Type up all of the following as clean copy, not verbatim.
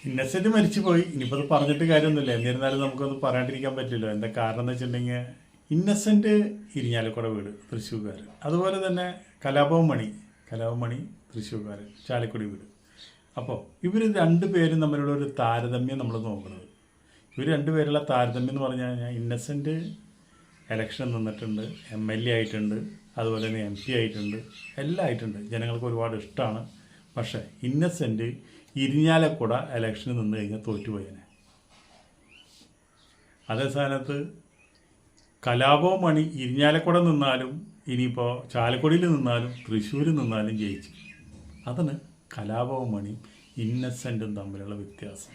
ഇന്നസെന്റ് മരിച്ചു പോയി. ഇനിയിപ്പോൾ അത് പറഞ്ഞിട്ട് കാര്യമൊന്നുമില്ല. എന്നിരുന്നാലും നമുക്കൊന്നും പറയാണ്ടിരിക്കാൻ പറ്റില്ലല്ലോ. എന്താ കാരണം എന്ന് വെച്ചിട്ടുണ്ടെങ്കിൽ ഇന്നസെന്റ് ഇരിഞ്ഞാലക്കുട വീട് തൃശ്ശൂർക്കാർ. അതുപോലെ തന്നെ കലാഭവൻ മണി തൃശ്ശൂർക്കാർ ചാലക്കുടി വീട്. അപ്പോൾ ഇവർ രണ്ടുപേരും തമ്മിലുള്ള ഒരു താരതമ്യം നമ്മൾ നോക്കുന്നത്. ഇവർ രണ്ടുപേരുള്ള താരതമ്യം എന്ന് പറഞ്ഞു കഴിഞ്ഞാൽ ഇന്നസെന്റ് ഇലക്ഷൻ നിന്നിട്ടുണ്ട്, MLA ആയിട്ടുണ്ട്, അതുപോലെ തന്നെ MP ആയിട്ടുണ്ട്, എല്ലാം ആയിട്ടുണ്ട്. ജനങ്ങൾക്ക് ഒരുപാട് ഇഷ്ടമാണ്. പക്ഷേ ഇന്നസെന്റ് ഇരിഞ്ഞാലക്കുട ഇലക്ഷന് നിന്ന് കഴിഞ്ഞാൽ തോറ്റുപോയനെ. അതേ സ്ഥാനത്ത് കലാഭവൻ മണി ഇരിഞ്ഞാലക്കുട നിന്നാലും ഇനിയിപ്പോൾ ചാലക്കുടിയിൽ നിന്നാലും തൃശ്ശൂർ നിന്നാലും ജയിച്ചു. അതാണ് കലാഭവൻ മണിയും ഇന്നസെൻറ്റും തമ്മിലുള്ള വ്യത്യാസം.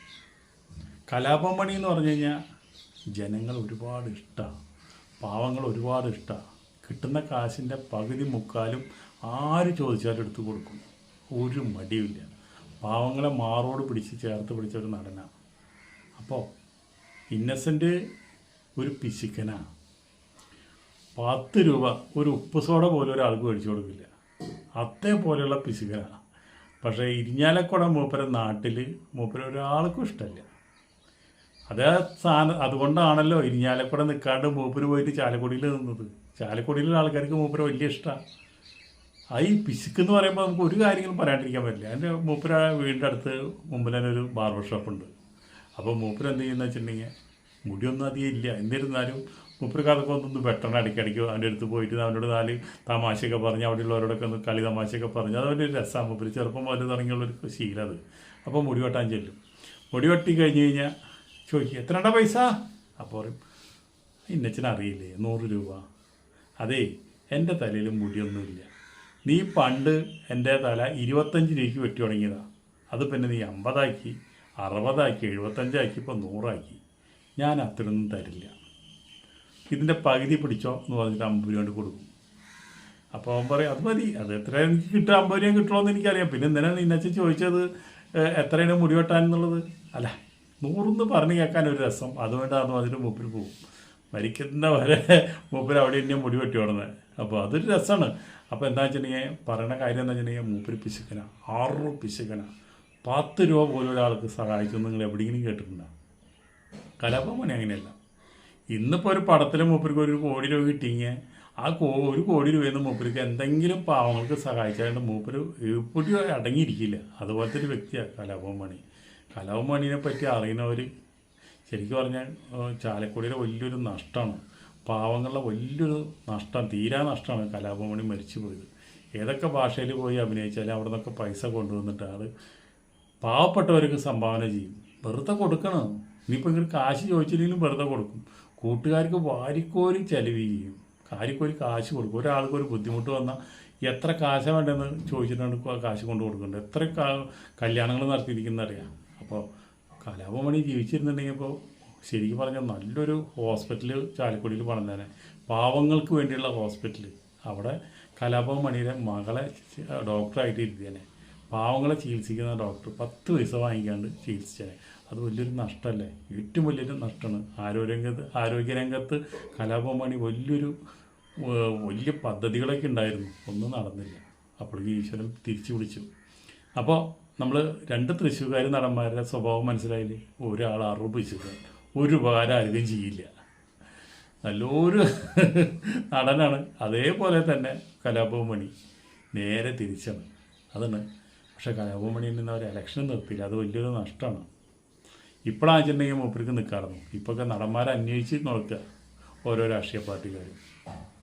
കലാഭവൻ മണി എന്ന് പറഞ്ഞു കഴിഞ്ഞാൽ ജനങ്ങൾ ഒരുപാട് ഇഷ്ടമാണ്, പാവങ്ങൾ ഒരുപാട് ഇഷ്ടമാണ്. കിട്ടുന്ന കാശിൻ്റെ പകുതി മുക്കാലും ആര് ചോദിച്ചാലും എടുത്തു കൊടുക്കും, ഒരു മടിയുമില്ല. പാവങ്ങളെ മാറോട് ചേർത്ത് പിടിച്ച ഒരു നടനാണ്. അപ്പോൾ ഇന്നസെൻ്റ് ഒരു പിശുക്കനാണ്. 10 രൂപ ഒരു ഉപ്പ് സോഡ പോലും ഒരാൾക്ക് മേടിച്ചു കൊടുക്കില്ല, അതേപോലെയുള്ള പിശുക്കനാണ്. പക്ഷേ ഇരിഞ്ഞാലക്കുട നാട്ടിൽ ഒരാൾക്കും ഇഷ്ടമല്ല. അതുകൊണ്ടാണല്ലോ ഇരിഞ്ഞാലക്കുട നിൽക്കാണ്ട് മൂപ്പര് പോയിട്ട് ചാലക്കുടിയിൽ നിന്നത്. ചാലക്കുടിയിലുള്ള ആൾക്കാർക്ക് മൂപ്പര് വലിയ ഇഷ്ടമാണ്. ഈ പിശുക്കെന്ന് പറയുമ്പോൾ നമുക്ക് ഒരു കാര്യങ്ങളും പറയാണ്ടിരിക്കാൻ പറ്റില്ല. എൻ്റെ മൂപ്പര വീടിൻ്റെ അടുത്ത് മുമ്പിൽ തന്നെ ഒരു ബാർബർ ഷോപ്പുണ്ട്. അപ്പോൾ മൂപ്പര് എന്ത് ചെയ്യുന്നത് വെച്ചിട്ടുണ്ടെങ്കിൽ മുടിയൊന്നും അധികം ഇല്ല, എന്നിരുന്നാലും മൂപ്പർക്ക് അതൊക്കെ ഒന്നൊന്ന് വെട്ടണം. ഇടയ്ക്കിടയ്ക്ക് അവൻ്റെ അടുത്ത് പോയിട്ട് അവനോട് 4 തമാശയൊക്കെ പറഞ്ഞ് അവിടെയുള്ളവരോടൊക്കെ ഒന്ന് കളി തമാശയൊക്കെ പറഞ്ഞ് അതൊരു രസമാണ്. മൂപ്പര് ചെറുപ്പം മുതൽ തുടങ്ങിയുള്ളൊരു ശീലം അത്. അപ്പോൾ മുടി വെട്ടാൻ ചെല്ലും. മുടി വെട്ടി കഴിഞ്ഞ് കഴിഞ്ഞാൽ ചോദിക്കും എത്രണ്ട പൈസ. അപ്പോൾ പറയും ഇന്നച്ചനറിയില്ലേ 100 രൂപ. അതേ എൻ്റെ തലയിൽ മുടിയൊന്നുമില്ല, നീ പണ്ട് എൻ്റെ തല 25 രൂപയ്ക്ക് വെട്ടി തുടങ്ങിയതാണ്, അത് പിന്നെ നീ 50 60 75 ഇപ്പോൾ 100 ഞാൻ അത്രയൊന്നും തരില്ല, ഇതിൻ്റെ പകുതി പിടിച്ചോ എന്ന് പറഞ്ഞിട്ട് 50 രൂപ കൊണ്ട് കൊടുക്കും. അപ്പോൾ അവൻ പറയും അത് മതി, അത് എത്ര എനിക്ക് കിട്ടുക 50 രൂപ കിട്ടുമോയെന്ന് എനിക്കറിയാം, പിന്നെ എന്തിനാണ് ഇന്നച്ച ചോദിച്ചത് എത്രയാണ് മുടി വെട്ടാൻ എന്നുള്ളത്. അല്ല 100 പറഞ്ഞ് കേൾക്കാൻ ഒരു രസം, അതുകൊണ്ടാന്ന് പറഞ്ഞിട്ട് മൂപ്പര് പോകും. മരിക്കുന്ന വരെ മൂപ്പര് അവിടെ തന്നെ മുടി വെട്ടി ഓടുന്നത്. അപ്പോൾ അതൊരു രസമാണ്. അപ്പോൾ എന്താ വെച്ചിട്ടുണ്ടെങ്കിൽ പറയണ കാര്യം എന്താ വെച്ചിട്ടുണ്ടെങ്കിൽ മൂപ്പര് പിശുക്കനാണ്, 6 പിശുക്കനാണ്. 10 രൂപ പോലും ഒരാൾക്ക് സഹായിച്ചു നിങ്ങൾ എവിടെയെങ്കിലും കേട്ടിട്ടുണ്ടോ? കലാഭവൻ മണി അങ്ങനെയല്ല. ഇന്നിപ്പോൾ ഒരു പടത്തിൽ മൂപ്പർക്ക് 1 കോടി രൂപ കിട്ടിയെങ്കിൽ ആ 1 കോടി രൂപയിൽ നിന്ന് മൂപ്പർക്ക് എന്തെങ്കിലും പാവങ്ങൾക്ക് സഹായിച്ചാൽ മൂപ്പര് എപ്പോഴും അടങ്ങിയിരിക്കില്ല. അതുപോലത്തെ ഒരു വ്യക്തിയാണ് കലാഭവൻ മണി. കലാഭവൻ മണീനെ പറ്റി അറിയുന്നവർ ശരിക്കും പറഞ്ഞാൽ ചാലക്കുടിയിലെ വലിയൊരു നഷ്ടമാണ്, പാവങ്ങളുടെ വലിയൊരു നഷ്ടം, തീരാ നഷ്ടമാണ് കലാഭവൻ മണി മരിച്ചു പോയത്. ഏതൊക്കെ ഭാഷയിൽ പോയി അഭിനയിച്ചാലും അവിടെ നിന്നൊക്കെ പൈസ കൊണ്ടുവന്നിട്ട് ആൾ പാവപ്പെട്ടവർക്ക് സംഭാവന ചെയ്യും. വെറുതെ കൊടുക്കണം. ഇനിയിപ്പോൾ ഇങ്ങനെ കാശ് ചോദിച്ചില്ലെങ്കിലും വെറുതെ കൊടുക്കും. കൂട്ടുകാർക്ക് വാരിക്കോരി ചെലവ് ചെയ്യും, കാരിക്കോരി കാശ് കൊടുക്കും. ഒരാൾക്കൊരു ബുദ്ധിമുട്ട് വന്നാൽ എത്ര കാശ് വേണ്ടെന്ന് ചോദിച്ചിട്ടാണ് കാശ് കൊണ്ട് കൊടുക്കേണ്ടത്. എത്ര കല്യാണങ്ങൾ നടത്തിയിരിക്കുന്നറിയാം. അപ്പോൾ കലാഭവൻ മണി ജീവിച്ചിരുന്നുണ്ടെങ്കിൽ ഇപ്പോൾ ശരിക്കും പറഞ്ഞാൽ നല്ലൊരു ഹോസ്പിറ്റൽ ചാലക്കുടിയിൽ പണിതേനെ, പാവങ്ങൾക്ക് വേണ്ടിയുള്ള ഹോസ്പിറ്റൽ. അവിടെ കലാഭവൻ മണിയുടെ മകളെ ഡോക്ടറായിട്ട് ഇരുത്തിയേനെ. പാവങ്ങളെ ചികിത്സിക്കുന്ന ഡോക്ടർ 10 പൈസ വാങ്ങിക്കാണ്ട് ചികിത്സിച്ചേനെ. അത് വലിയൊരു നഷ്ടമല്ലേ, ഏറ്റവും വലിയൊരു നഷ്ടമാണ്. ആരോഗ്യരംഗത്ത് കലാഭവൻ മണി വലിയ പദ്ധതികളൊക്കെ ഉണ്ടായിരുന്നു, ഒന്നും നടന്നില്ല. അപ്പോഴേക്ക് ഈശ്വരൻ തിരിച്ചു വിളിച്ചു. അപ്പോൾ നമ്മൾ 2 തൃശ്ശൂർക്കാർ നടന്മാരുടെ സ്വഭാവം മനസ്സിലായില്ലേ. ഒരാൾ 60 പൈസക്കാർ, ഒരു ഉപകാരം ആർക്കും ചെയ്യില്ല. നല്ലൊരു നടനാണ്. അതേപോലെ തന്നെ കലാഭവൻ മണി നേരെ തിരിച്ചാണ്. അതാണ്. പക്ഷേ കലാഭവൻ മണിയിൽ നിന്ന് അവർ ഇലക്ഷൻ നിർത്തിയില്ല, അത് വലിയൊരു നഷ്ടമാണ്. ഇപ്പോഴാണെന്ന് വെച്ചിട്ടുണ്ടെങ്കിൽ മൂപ്പർക്ക് നിൽക്കാറുന്നു. ഇപ്പോഴൊക്കെ നടന്മാരെ അന്വേഷിച്ച് നോക്കുക ഓരോ രാഷ്ട്രീയ പാർട്ടിക്കാരും.